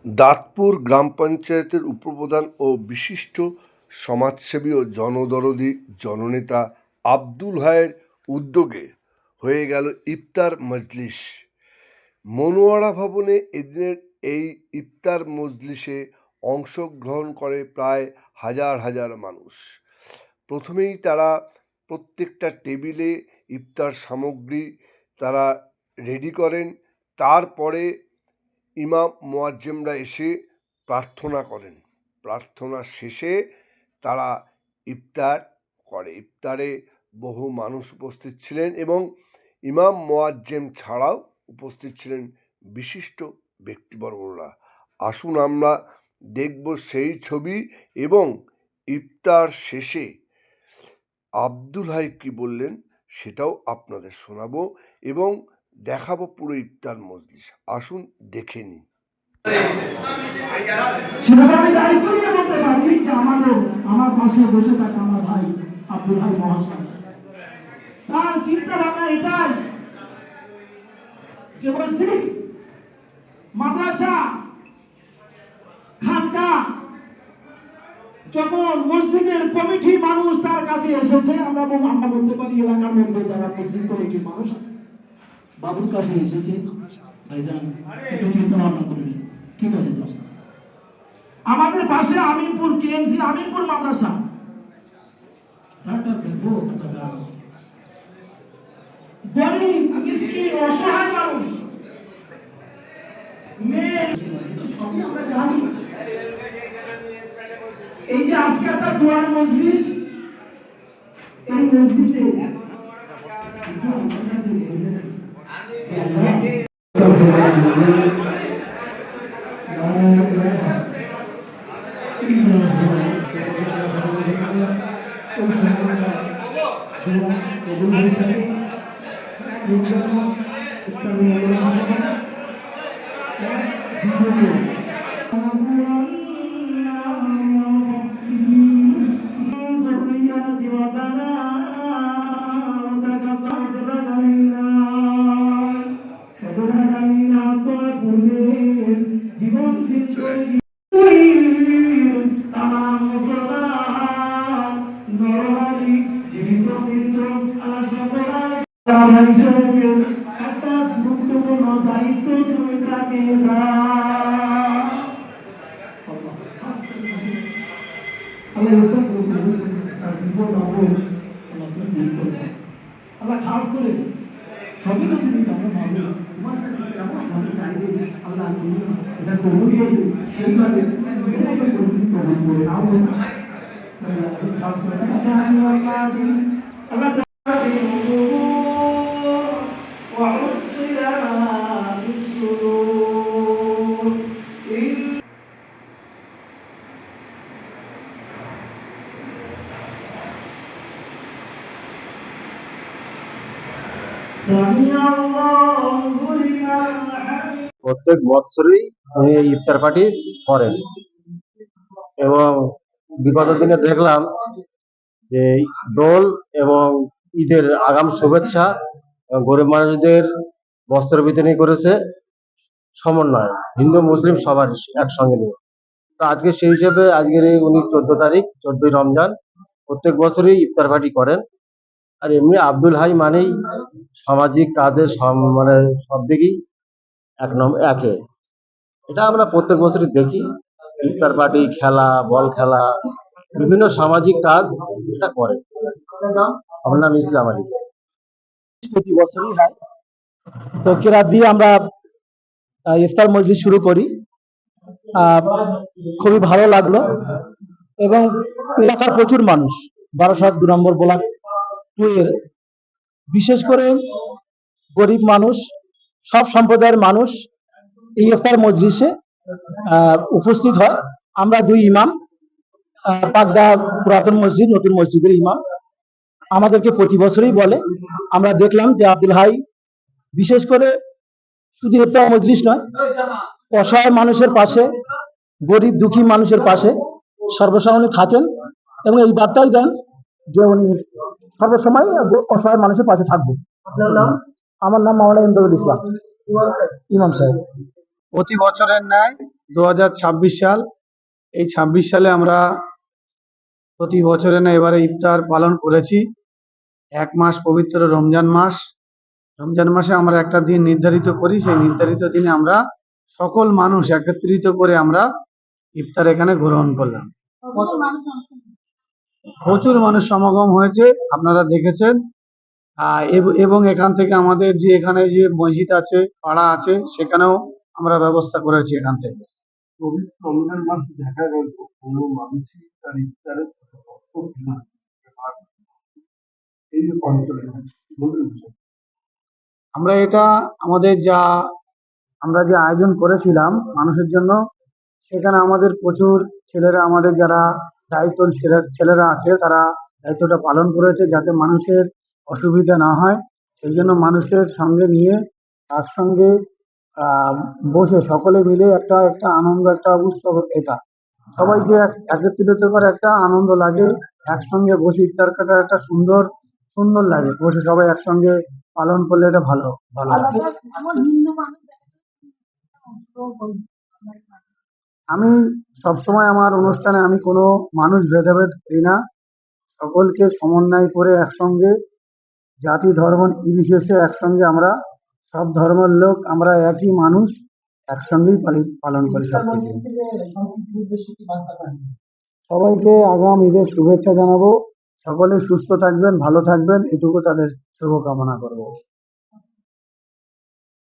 দাঁতপুর গ্রাম পঞ্চায়েতের উপপ্রধান ও বিশিষ্ট সমাজসেবী ও জনদরদি জননেতা আব্দুল হাইয়ের উদ্যোগে হয়ে গেল ইফতার মজলিস। মনোয়ারা ভবনে এদিনের এই ইফতার মজলিসে অংশগ্রহণ করে প্রায় হাজার হাজার মানুষ। প্রথমেই তারা প্রত্যেকটা টেবিলে ইফতার সামগ্রী তারা রেডি করেন। তারপরে ইমাম মুয়াজ্জেমরা এসে প্রার্থনা করেন। প্রার্থনা শেষে তারা ইফতার করে। ইফতারে বহু মানুষ উপস্থিত ছিলেন এবং ইমাম মুয়াজ্জেম ছাড়াও উপস্থিত ছিলেন বিশিষ্ট ব্যক্তিবর্গরা। আসুন আমরা দেখব সেই ছবি এবং ইফতার শেষে আব্দুল হাই কী বললেন সেটাও আপনাদের শোনাবো এবং দেখাবো পুরো ইফতার মজলিস। আসুন দেখে নিন। আমি দায়িত্ব নিয়ে বলতে পারি যে আমার পাশে বসে থাকা আমার ভাই আব্দুল হাই মহাশয়, তার চিন্তা ভাবনা এটাই যে মসজিদ, মাদ্রাসা, খানকা, যখন মসজিদের কমিটি মানুষ তার কাছে এসেছে, আমরা বলতে পারি এলাকার মধ্যে যারা মসজিদ কমিটির মানুষ বাবুর কাছে এসেছে, ভাইজান একটু চিন্তা ভাবনা করে নিন, ঠিক আছে দোস্ত। আমাদের পাশে আমিনপুর কেএমসি আমিনপুর মাদ্রাসা, গরিব মিসকিন অসহায় মানুষ, মেয়ে, সবই আমরা জানি। এই যে আজকে একটা দোয়ার মজলিস, এই মজলিসে একটা গুরুত্বপূর্ণ দায়িত্ব তুমি তাকে আল্লাহ খাস করে সবই তো তুমি জানো ভালো, তোমার কাছে কেমন ভালো চাইবে আল্লাহ তুমি এটা কবুল করে সেইভাবে কবুল করে নাও। খাস করে আল্লাহ প্রত্যেক বছরই উনি এই ইফতার পার্টি করেন এবং বিগত দিনে দেখলাম যে দোল এবং ঈদের আগাম শুভেচ্ছা গরিব মানুষদের বস্ত্র বিতরণী করেছে সমন্বয় হিন্দু মুসলিম সবার একসঙ্গে নিয়ে। তো আজকে সেই হিসেবে আজকের এই উনি 14 তারিখ 14ই রমজান প্রত্যেক বছরই ইফতার পার্টি করেন। আর এমনি আব্দুল হাই মানেই সামাজিক কাজে মানে সব দিকেই একে, এটা আমরা প্রত্যেক বছরই দেখি। ইফতার পার্টি, খেলা, বল খেলা, বিভিন্ন সামাজিক কাজ এটা করে। আমার নাম ইসলাম আলী। প্রতি বছরই হয়। তো কেরাত দিয়ে আমরা ইফতার মজলিস শুরু করি, খুবই ভালো লাগলো এবং এলাকার প্রচুর মানুষ 12 2 নম্বর ব্লক 2 এর বিশেষ করে গরিব মানুষ, সব সম্প্রদায়ের মানুষ এই ইফতার মজলিসে উপস্থিত হয়। আমরা 2 ইমাম, পাকদা পুরাতন মসজিদ, নতুন মসজিদের ইমাম, আমাদেরকে প্রতি বছরই বলে। আমরা দেখলাম যে আব্দুল হাই বিশেষ করে শুধু ইফতার মজলিস নয়, অসহায় মানুষের পাশে, গরিব দুঃখী মানুষের পাশে সর্বসময় থাকেন এবং এই বার্তাই দেন যে উনি সর্বসময় অসহায় মানুষের পাশে থাকবো। আমার নাম মাওলানা ইমদাদুল ইসলাম, ইমাম সাহেব। প্রতি বছরের ন্যায় 2026 সাল। এই 26 সালে আমরা প্রতি বছরে না এবারে ইফতার পালন করেছি। 1 মাস পবিত্র রমজান মাস। রমজান মাসে আমরা একটা দিন নির্ধারিত করি, সেই নির্ধারিত দিনে আমরা সকল মানুষ একত্রিত করে আমরা ইফতার এখানে গ্রহণ করলাম। প্রচুর মানুষ সমাগম হয়েছে, আপনারা দেখেছেন। এবং এখান থেকে আমাদের যে এখানে যে মসজিদ আছে, পাড়া আছে, সেখানেও আমরা ব্যবস্থা করেছি এখান থেকে। পবিত্র রমজান মাসে দেখা গেল কোনো মানুষই তার ইফতারের তৎপর না। এই যে অঞ্চলে বলুন স্যার। আমরা এটা আমাদের আমরা যে আয়োজন করেছিলাম মানুষের জন্য, সেখানে আমাদের প্রচুর ছেলেরা, আমাদের যারা দায়িত্ব ছেলেরা আছে, তারা দায়িত্বটা পালন করেছে যাতে মানুষের অসুবিধা না হয়। সেই জন্য মানুষের সঙ্গে নিয়ে একসঙ্গে বসে সকলে মিলে একটা একটা আনন্দ, একটা উৎসব এটা। সবাইকে একত্রিত করে একটা আনন্দ লাগে। একসঙ্গে বসে ইফতার কাটা একটা সুন্দর সুন্দর লাগে। বসে সবাই একসঙ্গে পালন করলে এটা ভালো ভালো লাগে। আমি সবসময় আমার অনুষ্ঠানে আমি কোনো মানুষ ভেদাভেদ করি না। সকলকে সমন্বয় করে একসঙ্গে জাতি ধর্ম নির্বিশেষে একসঙ্গে আমরা সব ধর্মের লোক, আমরা একই মানুষ, একসঙ্গেই পালন করি সবকিছু। সবাইকে আগাম ঈদের শুভেচ্ছা জানাবো। সকলে সুস্থ থাকবেন, ভালো থাকবেন, এটুকু তাদের শুভকামনা করবো।